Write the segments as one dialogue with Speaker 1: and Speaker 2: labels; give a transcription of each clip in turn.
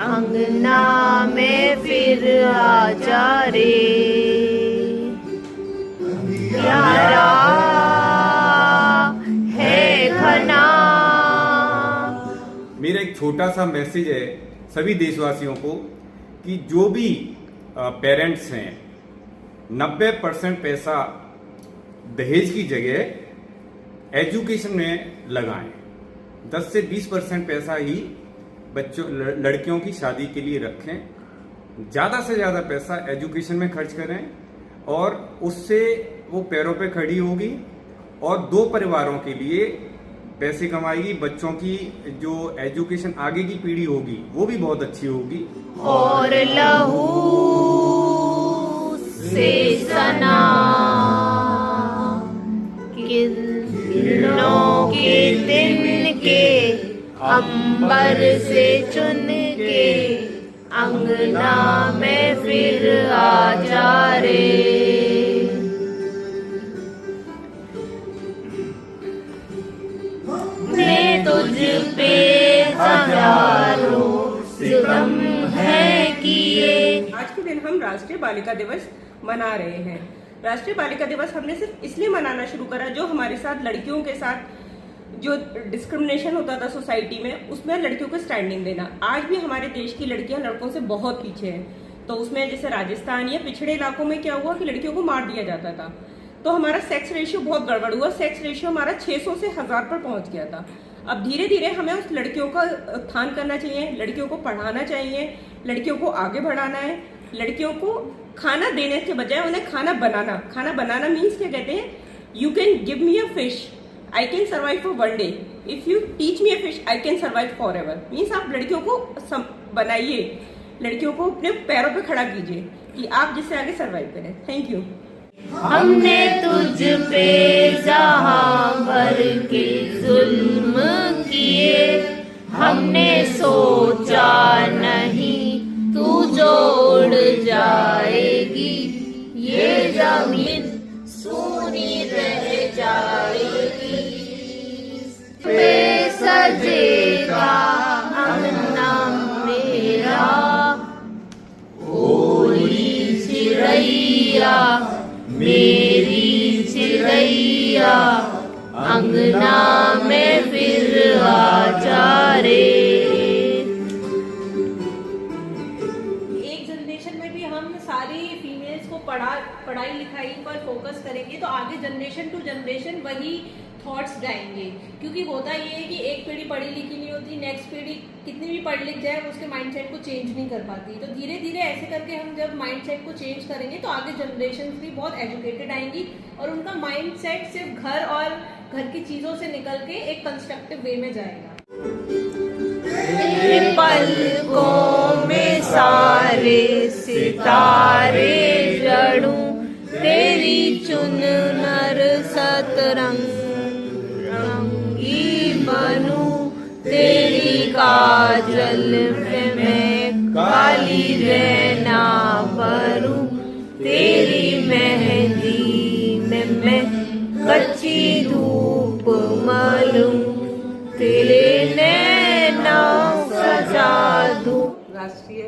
Speaker 1: अंगना में फिर आजा रे प्यारा है घना।
Speaker 2: मेरा एक छोटा सा मैसेज है सभी देशवासियों को कि जो भी पेरेंट्स हैं 90% पैसा दहेज की जगह एजुकेशन में लगाएं। 10 से 20% पैसा ही बच्चों लड़कियों की शादी के लिए रखें। ज़्यादा से ज़्यादा पैसा एजुकेशन में खर्च करें और उससे वो पैरों पे खड़ी होगी और 2 परिवारों के लिए पैसे कमाएगी। बच्चों की जो एजुकेशन आगे की पीढ़ी होगी वो भी बहुत अच्छी होगी।
Speaker 1: और लहू से सना किरणों के दिन के अंबर से चुन के अंगना में फिर आजा रे। मैं तुझ पे हजारों सितम है किए।
Speaker 3: आज के दिन हम राष्ट्रीय बालिका दिवस मना रहे हैं। राष्ट्रीय बालिका दिवस हमने सिर्फ इसलिए मनाना शुरू करा जो हमारे साथ लड़कियों के साथ जो डिस्क्रिमिनेशन होता था सोसाइटी में उसमें लड़कियों को स्टैंडिंग देना। आज भी हमारे देश की लड़कियां लड़कों से बहुत पीछे हैं। तो उसमें जैसे राजस्थान या पिछड़े इलाकों में क्या हुआ कि लड़कियों को मार दिया जाता था, तो हमारा सेक्स रेशियो बहुत गड़बड़ हुआ। सेक्स रेशियो हमारा 600 से 1000 पर पहुंच गया था। अब धीरे धीरे हमें उस लड़कियों का उत्थान करना चाहिए, लड़कियों को पढ़ाना चाहिए, लड़कियों को आगे बढ़ाना है। लड़कियों को खाना देने के बजाय उन्हें खाना बनाना मीन्स क्या कहते हैं, you can give me a fish I can survive for 1 day, if you teach me a fish I can survive for ever. Means आप लड़कियों को बनाइए, लड़कियों को अपने पैरों पे खड़ा कीजिए कि आप जिससे आगे सर्वाइव करें। Thank you.
Speaker 1: हमने तुझ पे जहां भर के जुल्म किए, हमने सोचा नहीं तू जोड़ जाएगी, ये जमीन सूनी रह जाएगी। पे सजेगा अंगना मेरा, ओरी चिड़ैया मेरी चिड़ैया अंगना में फिर आजा रे।
Speaker 4: एक जनरेशन में भी हम सारी फीमेल्स को पढ़ाई लिखाई पर फोकस करेंगे तो आगे जनरेशन टू जनरेशन वही थॉट्स जाएंगे। क्योंकि होता ये है कि एक पीढ़ी पढ़ी लिखी नहीं होती, नेक्स्ट पीढ़ी कितनी भी पढ़ लिख जाए उसके माइंडसेट को चेंज नहीं कर पाती। तो धीरे धीरे ऐसे करके हम जब माइंडसेट को चेंज करेंगे तो आगे जनरेशन भी बहुत एजुकेटेड आएंगी और उनका माइंडसेट सिर्फ घर और घर की चीज़ों से निकल के एक कंस्ट्रक्टिव वे में जाएगा।
Speaker 1: पलकों में सारे सितारे जड़ूं, तेरी चुनर सतरंगी बनूं, तेरी काजल में मैं काली रहना भरूं, तेरी मेहंदी में मैं कच्ची धूप मलूं, तेरे नैना सजा दूं।
Speaker 3: राष्ट्रीय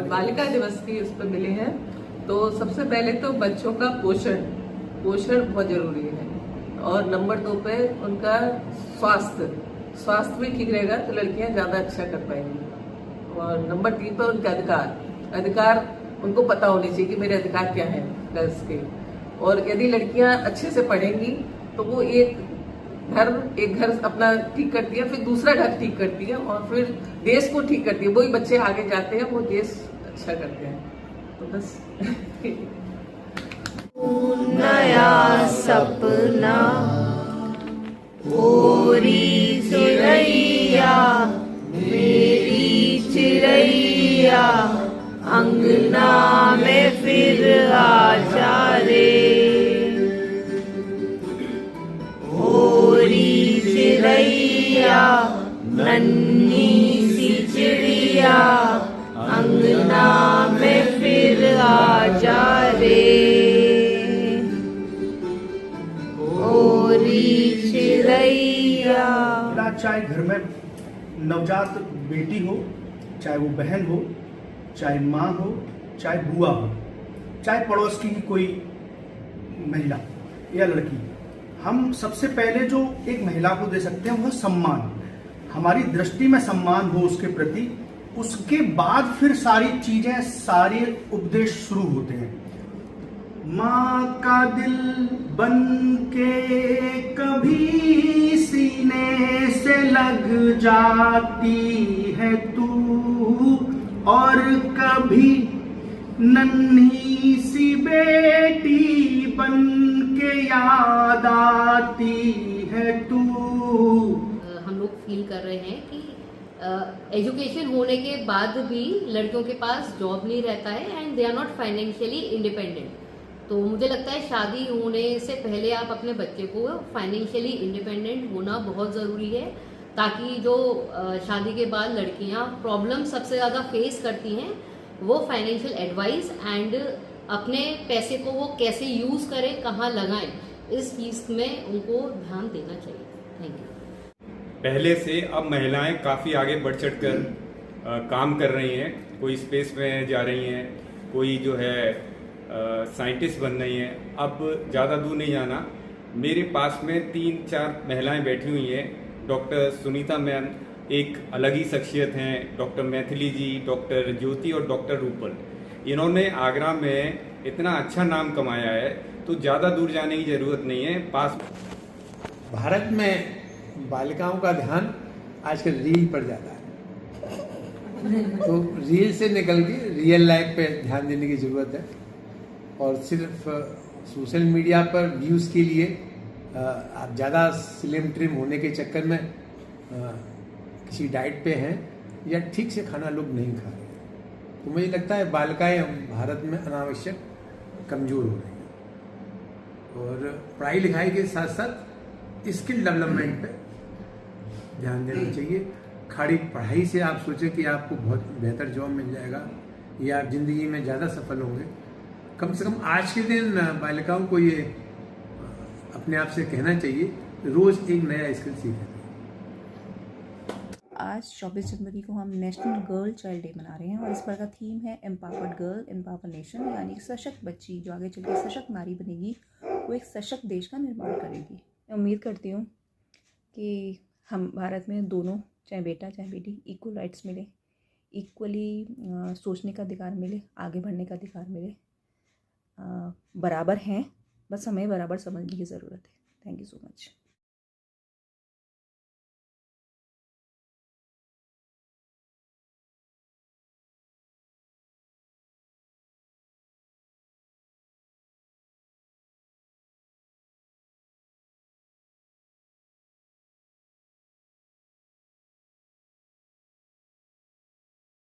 Speaker 3: बालिका दिवस की उस पर मिले हैं तो सबसे पहले तो बच्चों का पोषण बहुत जरूरी है और नंबर 2 पे उनका स्वास्थ्य भी ठीक रहेगा तो लड़कियां ज्यादा अच्छा कर पाएंगी। और नंबर 3 पे उनके अधिकार उनको पता होने चाहिए कि मेरे अधिकार क्या है गर्ल्स के। और यदि लड़कियां अच्छे से पढ़ेंगी तो वो एक घर अपना ठीक करती है, फिर दूसरा घर ठीक करती है और फिर देश को ठीक करती है। वही बच्चे आगे जाते हैं, वो देश अच्छा करते हैं। तो बस
Speaker 1: नया सपना ओरी चिड़ैया मेरी चिड़ैया अंगना में फिर आजा रे। ओरी चिड़ैया नन्ही सी चिड़िया अंगना में फिर आजा रे। ओरी चिड़ैया।
Speaker 5: चाहे घर में नवजात बेटी हो चाहे वो बहन हो, चाहे माँ हो, चाहे बुआ हो, चाहे पड़ोस की कोई महिला या लड़की। हम सबसे पहले जो एक महिला को दे सकते हैं वह सम्मान, हमारी दृष्टि में सम्मान हो उसके प्रति। उसके बाद फिर सारी चीजें, सारे उपदेश शुरू होते हैं। माँ का दिल बन के कभी सीने से लग जाती है तू, और कभी नन्ही सी बेटी बन के याद आती है तू।
Speaker 6: हम लोग फील कर रहे हैं कि एजुकेशन होने के बाद भी लड़कियों के पास जॉब नहीं रहता है and they are not financially independent. तो मुझे लगता है शादी होने से पहले आप अपने बच्चे को फाइनेंशियली इंडिपेंडेंट होना बहुत ज़रूरी है, ताकि जो शादी के बाद लड़कियां प्रॉब्लम सबसे ज़्यादा फेस करती हैं वो फाइनेंशियल एडवाइस एंड अपने पैसे को वो कैसे यूज़ करें, कहाँ लगाएं, इस चीज़ में उनको ध्यान देना चाहिए। Thank you.
Speaker 2: पहले से अब महिलाएं काफ़ी आगे बढ़ चढ़कर काम कर रही हैं। कोई स्पेस में जा रही हैं, कोई जो है साइंटिस्ट बन रही हैं। अब ज़्यादा दूर नहीं जाना, मेरे पास में 3-4 महिलाएं बैठी हुई हैं। डॉक्टर सुनीता मैम एक अलग ही शख्सियत हैं, डॉक्टर मैथिली जी, डॉक्टर ज्योति और डॉक्टर रूपल। इन्होंने आगरा में इतना अच्छा नाम कमाया है, तो ज़्यादा दूर जाने की ज़रूरत नहीं है, पास।
Speaker 7: भारत में बालिकाओं का ध्यान आजकल रील पर ज़्यादा है, तो रील से निकल के रियल लाइफ पे ध्यान देने की ज़रूरत है। और सिर्फ सोशल मीडिया पर व्यूज़ के लिए आप ज़्यादा स्लिम ट्रिम होने के चक्कर में किसी डाइट पे हैं या ठीक से खाना लोग नहीं खा रहे, तो मुझे लगता है बालिकाएं भारत में अनावश्यक कमज़ोर हो रही हैं। और पढ़ाई लिखाई के साथ साथ स्किल डेवलपमेंट पे ध्यान देना चाहिए। खाली पढ़ाई से आप सोचें कि आपको बहुत बेहतर जॉब मिल जाएगा या आप ज़िंदगी में ज़्यादा सफल होंगे। कम से कम आज के दिन बालिकाओं को ये अपने आप से कहना चाहिए, रोज़ एक नया स्किल सीखें।
Speaker 8: आज 24 जनवरी को हम नेशनल गर्ल चाइल्ड डे मना रहे हैं और इस बार का थीम है एम्पावर्ड गर्ल एम्पावर नेशन, यानी सशक्त बच्ची जो आगे चल के सशक्त नारी बनेगी वो एक सशक्त देश का निर्माण करेगी। मैं उम्मीद करती हूँ कि हम भारत में दोनों, चाहे बेटा चाहे बेटी, इक्वल राइट्स मिले, इक्वली सोचने का अधिकार मिले, आगे बढ़ने का अधिकार मिले। बराबर हैं, बस हमें बराबर समझने की ज़रूरत है। Thank you so much.